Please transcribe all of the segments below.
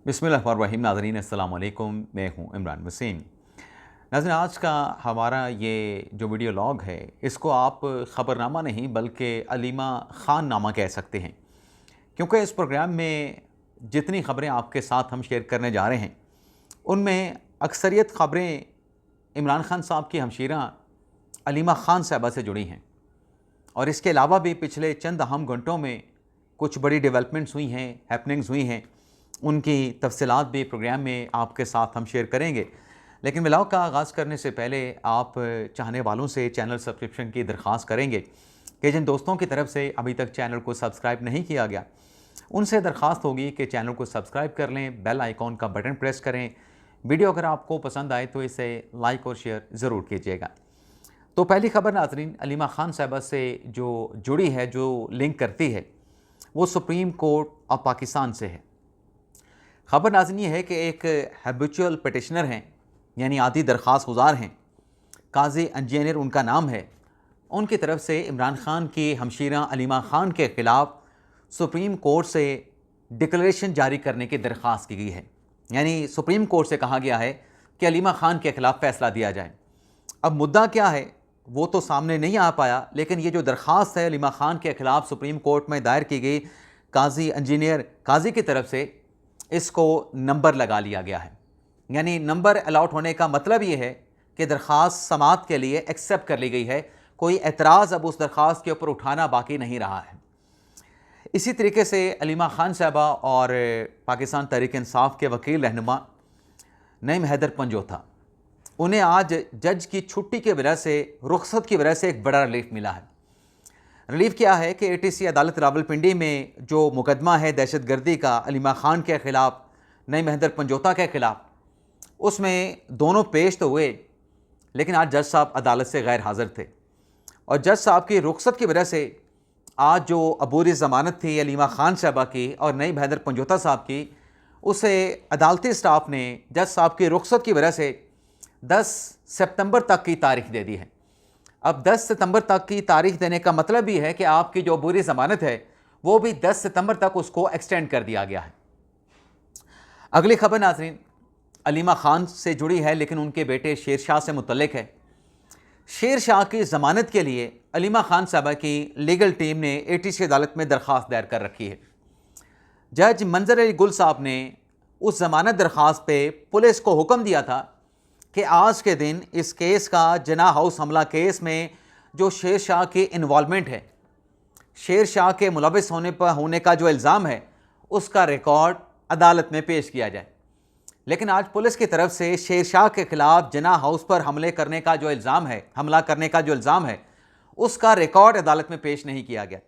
बिस्मिल्लाहिर्रहमानिर्रहीम। नाज़रीन अस्सलाम वालेकुम, मैं हूँ इमरान वसीम। नाज़रीन, आज का हमारा ये जो वीडियो लॉग है, इसको आप ख़बरनामा नहीं बल्कि अलीमा ख़ान नामा कह सकते हैं, क्योंकि इस प्रोग्राम में जितनी ख़बरें आपके साथ हम शेयर करने जा रहे हैं, उनमें अक्सरियत ख़बरें इमरान ख़ान साहब की हमशीरा अलीमा ख़ान साहिबा से जुड़ी हैं। और इसके अलावा भी पिछले चंद अहम घंटों में कुछ बड़ी डेवलपमेंट्स हुई हैं, हैपनिंग्स हुई हैं, उनकी तफसीलात भी प्रोग्राम में आपके साथ हम शेयर करेंगे। लेकिन व्लॉग का आगाज़ करने से पहले आप चाहने वालों से चैनल सब्सक्रिप्शन की दरख्वास्त करेंगे कि जिन दोस्तों की तरफ से अभी तक चैनल को सब्सक्राइब नहीं किया गया, उनसे दरख्वास्त होगी कि चैनल को सब्सक्राइब कर लें, बेल आइकॉन का बटन प्रेस करें। वीडियो अगर आपको पसंद आए तो इसे लाइक और शेयर ज़रूर कीजिएगा। तो पहली खबर नाज़रीन अलीमा ख़ान साहिबा से जो जुड़ी है, जो लिंक करती है, वो सुप्रीम कोर्ट ऑफ पाकिस्तान से है। ख़बर नाज़रीन ये है कि एक हैबिचुअल पटिशनर हैं, यानी आदी दरख्वास्त गुज़ार हैं, काज़ी इंजीनियर उनका नाम है। उनकी तरफ से इमरान ख़ान की हमशीरा अलीमा ख़ान के ख़िलाफ़ सुप्रीम कोर्ट से डिक्लेरेशन जारी करने की दरख्वास्त की गई है। यानी सुप्रीम कोर्ट से कहा गया है कि अलीमा ख़ान के ख़िलाफ़ फ़ैसला दिया जाए। अब मुद्दा क्या है वो तो सामने नहीं आ पाया, लेकिन ये जो दरख्वास्त है अलीमा ख़ान के ख़िलाफ़ सुप्रीम कोर्ट में दायर की गई, काज़ी इंजीनियर काज़ी की तरफ से इसको नंबर लगा लिया गया है। यानी नंबर अलाउट होने का मतलब ये है कि दरख्वास्त समाअत के लिए एक्सेप्ट कर ली गई है। कोई एतराज़ अब उस दरख्वास्त के ऊपर उठाना बाकी नहीं रहा है। इसी तरीके से अलीमा ख़ान साहिबा और पाकिस्तान तहरीक इंसाफ के वकील रहनुमा नईम हैदर पंजोथा, उन्हें आज जज की छुट्टी की वजह से, रुख्सत की वजह से एक बड़ा रिलीफ मिला है। रिलीफ क्या है कि ATC अदालत रावलपिंडी में जो मुकदमा है दहशत गर्दी का अलीमा ख़ान के ख़िलाफ़, नईम हैदर पंजोथा के ख़िलाफ़, उसमें दोनों पेश तो हुए, लेकिन आज जज साहब अदालत से गैर हाज़िर थे। और जज साहब की रुख्सत की वजह से आज जो अबूरी ज़मानत थी अलीमा ख़ान साहबा की और नईम हैदर पंजोथा साहब की, उसे अदालती स्टाफ ने जज साहब की रुख्सत की वजह से 10 सितंबर तक की तारीख दे दी है। अब 10 सितंबर तक की तारीख देने का मतलब भी है कि आपकी जो बुरी ज़मानत है वो भी 10 सितंबर तक उसको एक्सटेंड कर दिया गया है। अगली खबर नाज़रीन अलीमा ख़ान से जुड़ी है, लेकिन उनके बेटे शेर शाह से मुतल्लिक है। शेर शाह की ज़मानत के लिए अलीमा ख़ान साहबा की लीगल टीम ने ATC अदालत में दरख्वास्त दायर कर रखी है। जज मंजर अली गुल साहब ने उस ज़मानत दरख्वास्त पे पुलिस को हुक्म दिया था कि आज के दिन इस केस का जना हाउस हमला केस में जो शेर शाह की इन्वॉल्वमेंट है, शेर शाह के मुलविस होने का जो इल्ज़ाम है, उसका रिकॉर्ड अदालत में पेश किया जाए। लेकिन आज पुलिस की तरफ से शेर शाह के ख़िलाफ़ जना हाउस पर हमला करने का जो इल्ज़ाम है, उसका रिकॉर्ड अदालत में पेश नहीं किया गया।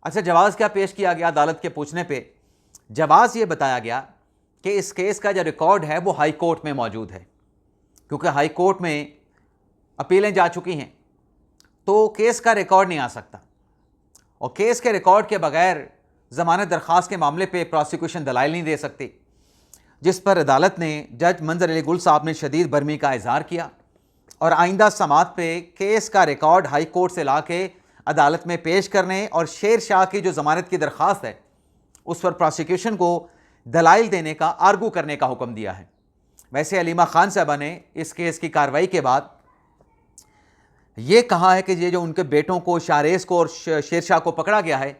अच्छा, जवाज़ क्या पेश किया गया? अदालत के पूछने पर जवाज़ ये बताया गया कि इस केस का जो रिकॉर्ड है वो हाई कोर्ट में मौजूद है, क्योंकि हाई कोर्ट में अपीलें जा चुकी हैं, तो केस का रिकॉर्ड नहीं आ सकता। और केस के रिकॉर्ड के बगैर ज़मानत दरख्वास्त के मामले पे प्रोसिक्यूशन दलाइल नहीं दे सकती, जिस पर अदालत ने जज मंजर अली गुल साहब ने शदीद बरमी का इजहार किया और आइंदा समाअत पे केस का रिकॉर्ड हाई कोर्ट से ला के अदालत में पेश करने और शेर शाह की जो ज़मानत की दरख्वास्त है उस पर प्रोसिक्यूशन को दलाइल देने का, आर्गू करने का हुक्म दिया है। वैसे अलीमा ख़ान साहबा ने इस केस की कार्रवाई के बाद ये कहा है कि ये जो उनके बेटों को, शारेस को और शेर शाह को पकड़ा गया है,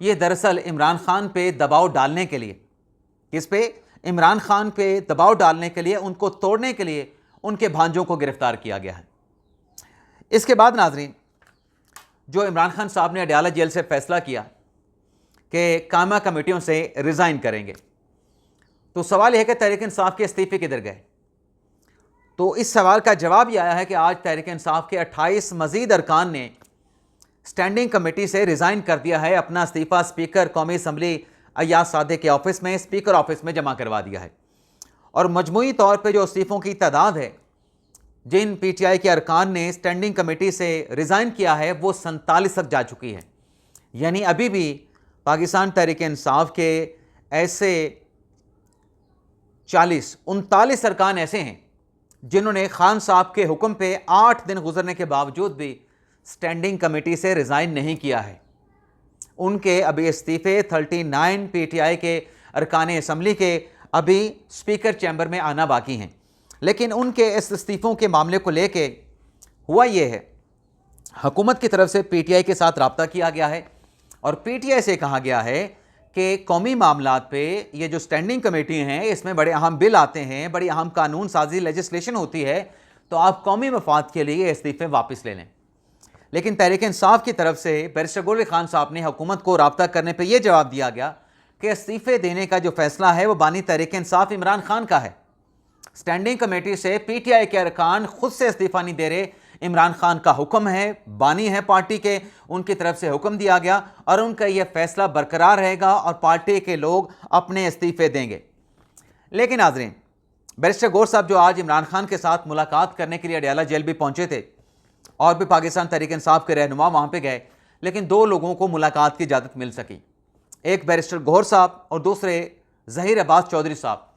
ये दरअसल इमरान ख़ान पे दबाव डालने के लिए, किस पे? इमरान ख़ान पे दबाव डालने के लिए, उनको तोड़ने के लिए उनके भांजों को गिरफ्तार किया गया है। इसके बाद नाजरीन जो इमरान ख़ान साहब ने अडयाला जेल से फैसला किया कि कायमा कमेटियों से रिज़ाइन करेंगे, तो सवाल यह है कि तहरीक इंसाफ के इस्तीफे किधर गए? तो इस सवाल का जवाब यह आया है कि आज तहरीक इंसाफ के 28 मजीद अरकान ने स्टैंडिंग कमेटी से रिज़ाइन कर दिया है। अपना इस्तीफ़ा स्पीकर कौमी असम्बली अय्याज सादे के ऑफिस में, स्पीकर ऑफिस में जमा करवा दिया है। और मजमूई तौर पर जो इस्तीफ़ों की तादाद है, जिन PTI के अरकान ने स्टैंडिंग कमेटी से रिज़ाइन किया है, वो 47 तक जा चुकी है। यानी अभी भी पाकिस्तान तहरीक इंसाफ के ऐसे 39 अरकान ऐसे हैं जिन्होंने खान साहब के हुक्म पे 8 दिन गुजरने के बावजूद भी स्टैंडिंग कमेटी से रिज़ाइन नहीं किया है। उनके अभी इस्तीफ़े 39 PTI के अरकान असम्बली के अभी स्पीकर चैम्बर में आना बाकी हैं। लेकिन उनके इस इस्तीफ़ों के मामले को लेके हुआ ये है, हुकूमत की तरफ से पीटीआई के साथ रब्ता किया गया है और पीटीआई से कहा गया है कि कौमी मामलात पे ये जो स्टैंडिंग कमेटी हैं इसमें बड़े अहम बिल आते हैं, बड़ी अहम कानून साजी लेजिस्लेशन होती है, तो आप कौमी मफाद के लिए इस्तीफ़े वापस ले लें। लेकिन तहरीक इंसाफ की तरफ से बैरिस्टर गोल खान साहब ने हुकूमत को रब्ता करने पर यह जवाब दिया गया कि इस्तीफ़े देने का जो फैसला है वो बानी तहरीक इंसाफ इमरान खान का है। स्टैंडिंग कमेटी से पीटीआई के अरकान खुद से इस्तीफ़ा नहीं दे रहे, इमरान खान का हुक्म है, बानी है पार्टी के, उनकी तरफ से हुक्म दिया गया और उनका यह फैसला बरकरार रहेगा और पार्टी के लोग अपने इस्तीफ़े देंगे। लेकिन नाज़रीन, बैरिस्टर गौर साहब जो आज इमरान खान के साथ मुलाकात करने के लिए अडयाला जेल भी पहुंचे थे और भी पाकिस्तान तहरीक इंसाफ के रहनुमा वहाँ पे गए, लेकिन दो लोगों को मुलाकात की इजाज़त मिल सकी, एक बैरिस्टर गौर साहब और दूसरे ज़हीर अब्बास चौधरी साहब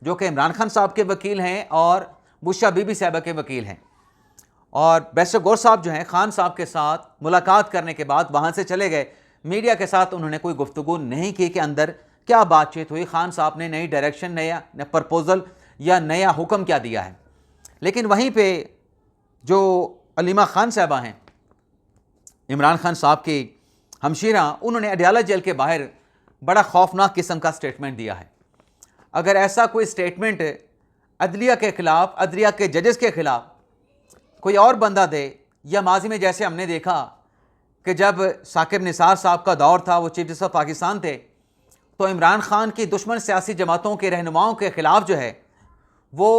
जो कि इमरान खान साहब के वकील हैं और बुशरा बीबी साहबा के वकील हैं। और बैरिस्टर गौर साहब जो हैं खान साहब के साथ मुलाकात करने के बाद वहाँ से चले गए। मीडिया के साथ उन्होंने कोई गुफ्तगू नहीं की कि अंदर क्या बातचीत हुई, खान साहब ने नई डायरेक्शन, नया प्रपोज़ल या नया हुक्म क्या दिया है। लेकिन वहीं पे जो अलीमा खान साहबा हैं, इमरान खान साहब की हमशीरा, उन्होंने अडयाला जेल के बाहर बड़ा खौफनाक किस्म का स्टेटमेंट दिया है। अगर ऐसा कोई स्टेटमेंट अदलिया के ख़िलाफ़, अदलिया के जजेस के ख़िलाफ़ कोई और बंदा दे, या माजी में जैसे हमने देखा कि जब साकिब निसार साहब का दौर था, वो चीफ जस्टिस ऑफ पाकिस्तान थे, तो इमरान खान की दुश्मन सियासी जमातों के रहनुमाओं के ख़िलाफ़ जो है वो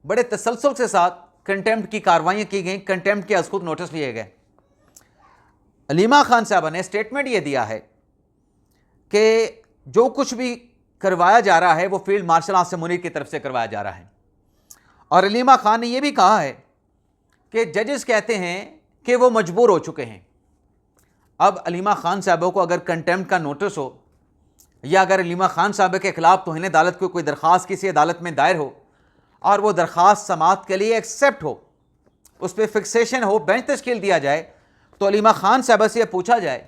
बड़े तसलसल के साथ कंटेम्प्ट की कार्रवाइयाँ की गई, कंटेम्प्ट के अज़खुद नोटिस लिए गए। अलीमा खान साहबा ने स्टेटमेंट ये दिया है कि जो कुछ भी करवाया जा रहा है वो फील्ड मार्शल आसिम मुनीर की तरफ से करवाया जा रहा है। और अलीमा खान ने यह भी कहा है कि जजेस कहते हैं कि वो मजबूर हो चुके हैं। अब अलीमा खान साहबों को अगर कंटेम्प्ट का नोटिस हो या अगर अलीमा खान साहब के ख़िलाफ़ तौहीन अदालत की कोई दरख्वास्त किसी अदालत में दायर हो और वो दरख्वास्त समाअत के लिए एक्सेप्ट हो, उस पर फिक्सेशन हो, बेंच तश्कील दिया जाए, तो अलीमा खान साहबा से यह पूछा जाए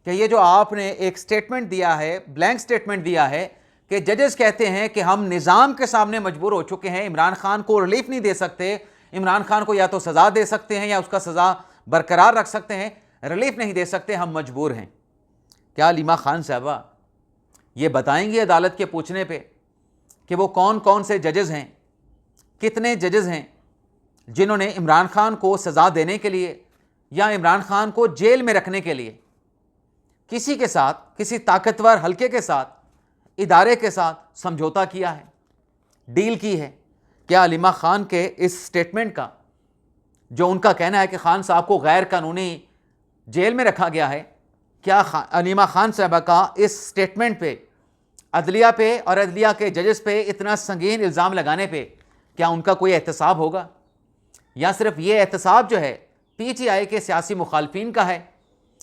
कि ये जो आपने एक स्टेटमेंट दिया है, ब्लैंक स्टेटमेंट दिया है कि जजेस कहते हैं कि हम निज़ाम के सामने मजबूर हो चुके हैं, इमरान खान को रिलीफ नहीं दे सकते, इमरान खान को या तो सज़ा दे सकते हैं या उसका सज़ा बरकरार रख सकते हैं, रिलीफ नहीं दे सकते, हम मजबूर हैं। क्या अलीमा खान साहबा ये बताएंगी अदालत के पूछने पे कि वो कौन कौन से जजेस हैं, कितने जजेस हैं जिन्होंने इमरान खान को सज़ा देने के लिए या इमरान खान को जेल में रखने के लिए किसी के साथ, किसी ताकतवर हल्के के साथ, इदारे के साथ समझौता किया है, डील की है? क्या अलीमा खान के इस स्टेटमेंट का, जो उनका कहना है कि खान साहब को गैर कानूनी जेल में रखा गया है, क्या अलीमा खान साहबा का इस स्टेटमेंट पे अदलिया पे और अदलिया के जजेस पे इतना संगीन इल्ज़ाम लगाने पे क्या उनका कोई एहतसाब होगा, या सिर्फ ये एहतसाब जो है पीटीआई के सियासी मुखालफिन का है,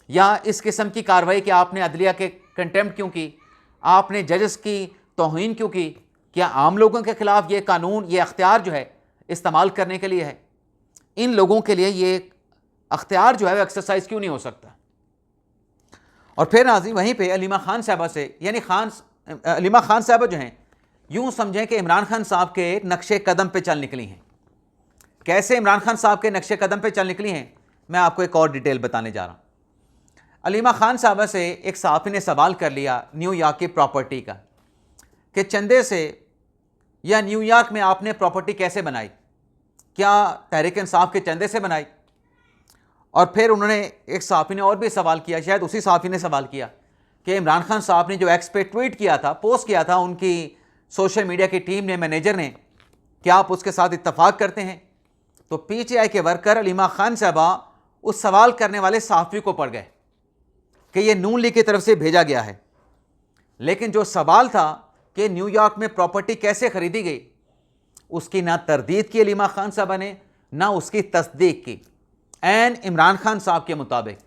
या इस किस्म की कार्रवाई कि आपने अदलिया के कंटेम्प्ट क्यों की, आपने जजेस की तौहीन क्यों की, क्या आम लोगों के ख़िलाफ़ ये कानून, ये अख्तियार जो है इस्तेमाल करने के लिए है? इन लोगों के लिए ये अख्तियार जो है वो एक्सरसाइज क्यों नहीं हो सकता? और फिर नाज़रीन वहीं पे अलीमा खान साहबा से, यानी अलीमा खान साहबा जो हैं, यूँ समझें कि इमरान खान साहब के नक्शे कदम पे चल निकली हैं। कैसे इमरान खान साहब के नक्शे कदम पे चल निकली हैं, मैं आपको एक और डिटेल बताने जा रहा हूँ। अलीमा खान साहबा से एक सहाफ़ी ने सवाल कर लिया न्यूयॉर्क की प्रॉपर्टी का कि चंदे से या न्यूयॉर्क में आपने प्रॉपर्टी कैसे बनाई, क्या तहरीक इंसाफ के चंदे से बनाई? और फिर उन्होंने, एक सहाफ़ी ने और भी सवाल किया, शायद उसी सहाफ़ी ने सवाल किया कि इमरान खान साहब ने जो एक्स पे ट्वीट किया था, पोस्ट किया था उनकी सोशल मीडिया की टीम ने, मैनेजर ने, क्या आप उसके साथ इत्तफाक करते हैं? तो पीटीआई के वर्कर अलीमा खान साहबा उस सवाल करने वाले सहाफ़ी को पढ़ गए कि ये नून लीग की तरफ से भेजा गया है। लेकिन जो सवाल था कि न्यूयॉर्क में प्रॉपर्टी कैसे ख़रीदी गई, उसकी ना तरदीद की अलीमा खान साहबा ने, ना उसकी तस्दीक की। एन इमरान खान साहब के मुताबिक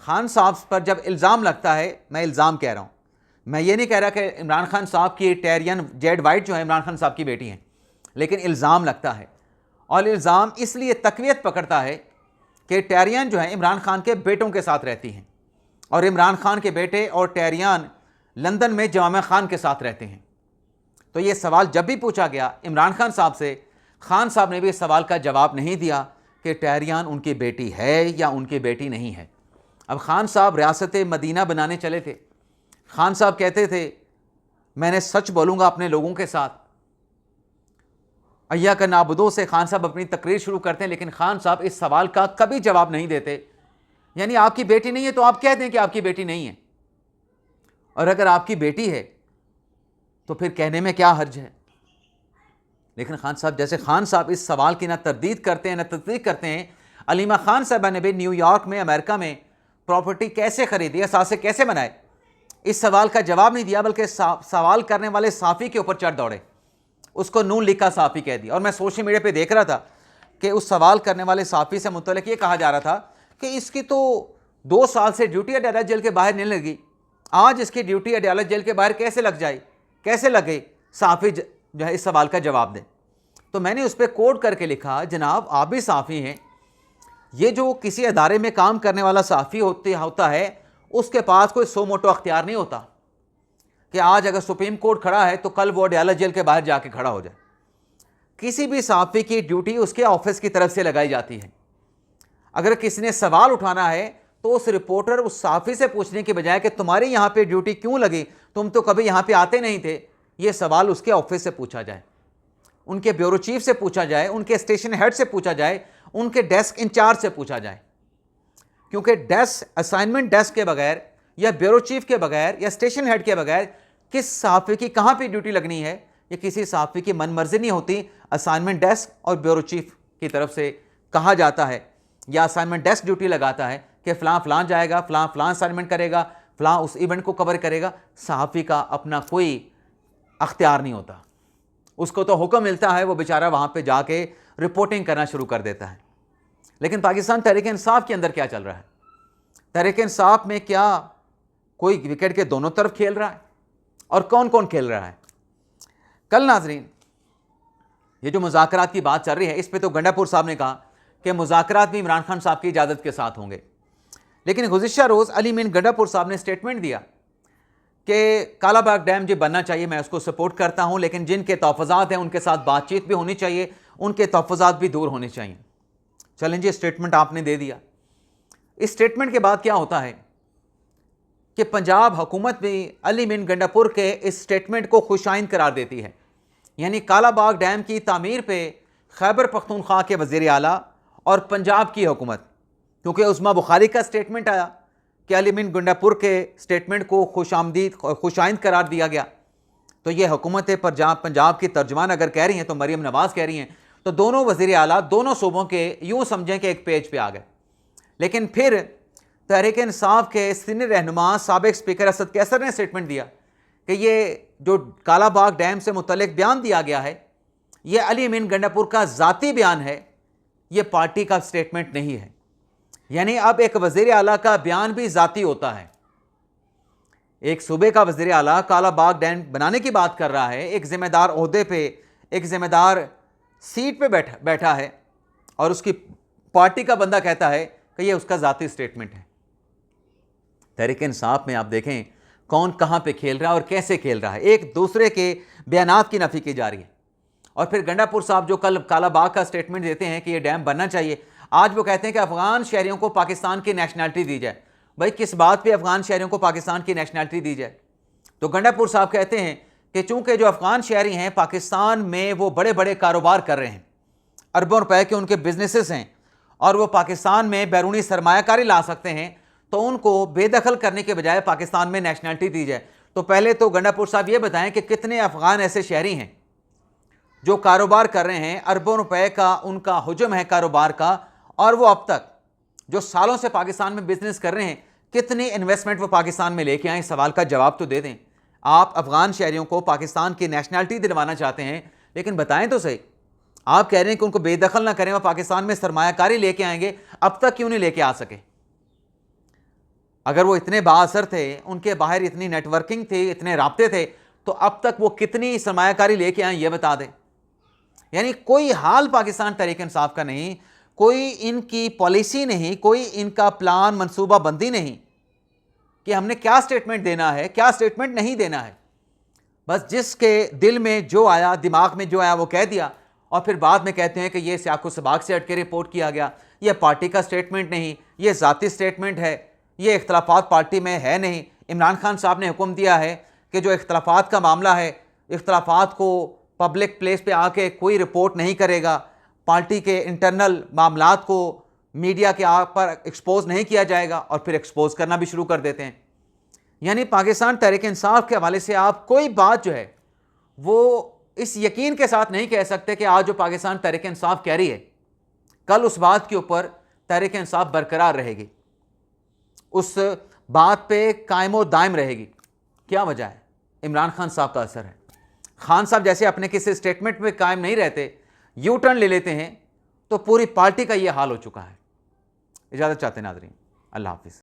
खान साहब पर जब इल्ज़ाम लगता है, मैं इल्ज़ाम कह रहा हूँ, मैं ये नहीं कह रहा कि इमरान खान साहब की टेरियन जेड वाइट जो है इमरान खान साहब की बेटी हैं, लेकिन इल्ज़ाम लगता है और इल्ज़ाम इसलिए तक़वियत पकड़ता है कि टेरियन जो है इमरान खान के बेटों के साथ रहती हैं और इमरान खान के बेटे और टेरियन लंदन में जमामा खान के साथ रहते हैं। तो ये सवाल जब भी पूछा गया इमरान खान साहब से, खान साहब ने भी इस सवाल का जवाब नहीं दिया कि टहरियान उनकी बेटी है या उनकी बेटी नहीं है। अब खान साहब रियासत मदीना बनाने चले थे। खान साहब कहते थे मैंने सच बोलूँगा अपने लोगों के साथ। अय्या का नाबुदों से खान साहब अपनी तकरीर शुरू करते हैं, लेकिन खान साहब इस सवाल का कभी जवाब नहीं देते। यानी आपकी बेटी नहीं है तो आप कह दें कि आपकी बेटी नहीं है, और अगर आपकी बेटी है तो फिर कहने में क्या हर्ज है। लेकिन खान साहब, जैसे खान साहब इस सवाल की ना तरदीद करते हैं ना तस्दीक करते हैं। अलीमा खान साहबा ने भी न्यूयॉर्क में, अमेरिका में प्रॉपर्टी कैसे खरीदी, असासे कैसे बनाए, इस सवाल का जवाब नहीं दिया, बल्कि सवाल करने वाले साफ़ी के ऊपर चढ़ दौड़े, उसको नून लिखा साफ़ी कह दिया। और मैं सोशल मीडिया पे देख रहा था कि उस सवाल करने वाले साफ़ी से मुतल्लिक़ ये कहा जा रहा था कि इसकी तो 2 साल से ड्यूटी अदालत जेल के बाहर नहीं लगी, आज इसकी ड्यूटी अदालत जेल के बाहर कैसे लग जाए, कैसे लगे, साफ़ी जो है इस सवाल का जवाब दें। तो मैंने उस पर कोड करके लिखा, जनाब आप भी साफ़ी हैं, ये जो किसी अदारे में काम करने वाला साफ़ी होता है उसके पास कोई सो मोटो अख्तियार नहीं होता कि आज अगर सुप्रीम कोर्ट खड़ा है तो कल वो अदालत जेल के बाहर जाके खड़ा हो जाए। किसी भी साफ़ी की ड्यूटी उसके ऑफिस की तरफ से लगाई जाती है। अगर किसी ने सवाल उठाना है तो उस रिपोर्टर उस साफ़ी से पूछने के बजाय कि तुम्हारी यहाँ पे ड्यूटी क्यों लगी, तुम तो कभी यहाँ पे आते नहीं थे, ये सवाल उसके ऑफिस से पूछा जाए, उनके ब्यूरो चीफ से पूछा जाए, उनके स्टेशन हेड से पूछा जाए, उनके डेस्क इंचार्ज से पूछा जाए। क्योंकि डेस्क, असाइनमेंट डेस्क के बगैर या ब्यूरो चीफ के बगैर या स्टेशन हेड के बगैर किस साफ़ी की कहाँ पे ड्यूटी लगनी है, ये किसी साफ़ी की मन मर्जी नहीं होती। असाइनमेंट डेस्क और ब्यूरो चीफ की तरफ से कहा जाता है या असाइनमेंट डेस्क ड्यूटी लगाता है कि फ़लाँ फ़लाँ जाएगा, फ़लाँ फ़लाँ असाइनमेंट करेगा, फ़लाँ उस इवेंट को कवर करेगा। सहाफ़ी का अपना कोई अख्तियार नहीं होता, उसको तो हुक्म मिलता है, वो बेचारा वहाँ पे जाके रिपोर्टिंग करना शुरू कर देता है। लेकिन पाकिस्तान तहरीक इंसाफ के अंदर क्या चल रहा है? तहरीक इंसाफ में क्या कोई विकेट के दोनों तरफ खेल रहा है? और कौन कौन खेल रहा है? कल नाजरीन, ये जो मुज़ाकरात की बात चल रही है, इस पे तो गंडापुर साहब ने कहा कि मुज़ाकरात भी इमरान खान साहब की इजाज़त के साथ होंगे। लेकिन गुज़िश्ता रोज़ अली मीन गंडापुर साहब ने स्टेटमेंट दिया कि कालाबाग डैम जो बनना चाहिए, मैं उसको सपोर्ट करता हूँ, लेकिन जिनके तहफ़्फ़ुज़ात हैं उनके साथ बातचीत भी होनी चाहिए, उनके तहफ़्फ़ुज़ात भी दूर होने चाहिए। चलें जी, स्टेटमेंट आपने दे दिया। इस स्टेटमेंट के बाद क्या होता है कि पंजाब हुकूमत भी अली मीन गंडापुर के इस स्टेटमेंट को खुशाइंद करार देती है। यानी कालाबाग डैम की तामीर पे खैबर पख्तूनख्वा के वज़ीर आला और पंजाब की हुकूमत, क्योंकि उस्मा बुखारी का स्टेटमेंट आया कि अली मीन गंडापुर के स्टेटमेंट को खुशाइंद करार दिया गया, तो ये हुकूमत पंजाब की तर्जमान अगर कह रही हैं तो मरीम नवाज़ कह रही हैं, तो दोनों वज़ीर आला दोनों सूबों के यूँ समझें कि एक पेज पे आ गए। लेकिन फिर तहरीक इंसाफ के सीनियर रहनुमा साबिक स्पीकर असद कैसर ने स्टेटमेंट दिया कि ये जो कालाबाग डैम से मुतल्लिक बयान दिया गया है, ये अली मीन गंडापुर का ज़ाती बयान है, ये पार्टी का स्टेटमेंट नहीं है। यानी अब एक वज़ीर आला का बयान भी ज़ाती होता है। एक सूबे का वज़ीर आला कालाबाग डैम बनाने की बात कर रहा है, एक ज़िम्मेदार ओहदे पे, एक ज़िम्मेदार सीट पे बैठा है, और उसकी पार्टी का बंदा कहता है कि ये उसका ज़ाती स्टेटमेंट है। तहरीक इंसाफ में आप देखें कौन कहाँ पे खेल रहा है और कैसे खेल रहा है। एक दूसरे के बयानात की नफ़ी की जा रही है। और फिर गंडापुर साहब जो कल कालाबाग का स्टेटमेंट देते हैं कि ये डैम बनना चाहिए, आज वो कहते हैं कि अफ़गान शहरियों को पाकिस्तान की नेशनैलिटी दी जाए। भाई किस बात पे अफ़गान शहरियों को पाकिस्तान की नेशनैलिटी दी जाए? तो गंडापुर साहब कहते हैं कि चूँकि जो अफ़गान शहरी हैं पाकिस्तान में वो बड़े बड़े कारोबार कर रहे हैं, अरबों रुपए के उनके बिजनेसेस हैं, और वो पाकिस्तान में बैरूनी सरमायाकारी ला सकते हैं, तो उनको बेदखल करने के बजाय पाकिस्तान में नेशनैलिटी दी जाए। तो पहले तो गंडापुर साहब ये बताएं कि कितने अफ़गान ऐसे शहरी हैं जो कारोबार कर रहे हैं, अरबों रुपए का उनका हुजम है कारोबार का, और वो अब तक जो सालों से पाकिस्तान में बिजनेस कर रहे हैं, कितनी इन्वेस्टमेंट वो पाकिस्तान में लेके आए? इस सवाल का जवाब तो दे दें। आप अफ़गान शहरियों को पाकिस्तान की नेशनैलिटी दिलवाना चाहते हैं, लेकिन बताएं तो सही, आप कह रहे हैं कि उनको बेदखल ना करें, वो पाकिस्तान में सरमायाकारी लेके आएंगे, अब तक क्यों नहीं लेके आ सके? अगर वो इतने बाअसर थे, उनके बाहर इतनी नेटवर्किंग थी, इतने राब्ते थे, तो अब तक वो कितनी सरमायाकारी लेके आए ये बता दें। यानी कोई हाल पाकिस्तान तहरीक इंसाफ का नहीं, कोई इनकी पॉलिसी नहीं, कोई इनका प्लान मनसूबाबंदी नहीं कि हमने क्या स्टेटमेंट देना है, क्या स्टेटमेंट नहीं देना है। बस जिसके दिल में जो आया, दिमाग में जो आया वो कह दिया, और फिर बाद में कहते हैं कि ये सियाको सबाक से हट के रिपोर्ट किया गया, ये पार्टी का स्टेटमेंट नहीं, ये ज़ाती स्टेटमेंट है, ये इख्तलाफात पार्टी में है नहीं। इमरान खान साहब ने हुक्म दिया है कि जो इख्तलाफात का मामला है, इख्तलाफात को पब्लिक प्लेस पे आके कोई रिपोर्ट नहीं करेगा, पार्टी के इंटरनल मामलात को मीडिया के पर एक्सपोज नहीं किया जाएगा, और फिर एक्सपोज करना भी शुरू कर देते हैं। यानी पाकिस्तान तहरीक इंसाफ के हवाले से आप कोई बात जो है वो इस यकीन के साथ नहीं कह सकते कि आज जो पाकिस्तान तहरीक इंसाफ कह रही है, कल उस बात के ऊपर तहरीक इंसाफ बरकरार रहेगी, उस बात पे कायम और दायम रहेगी। क्या वजह है? इमरान खान साहब का असर है। खान साहब जैसे अपने किसी स्टेटमेंट में कायम नहीं रहते, यू टर्न ले लेते हैं, तो पूरी पार्टी का ये हाल हो चुका है। इजाज़त चाहते हैं नाज़रीन, अल्लाह हाफिज़।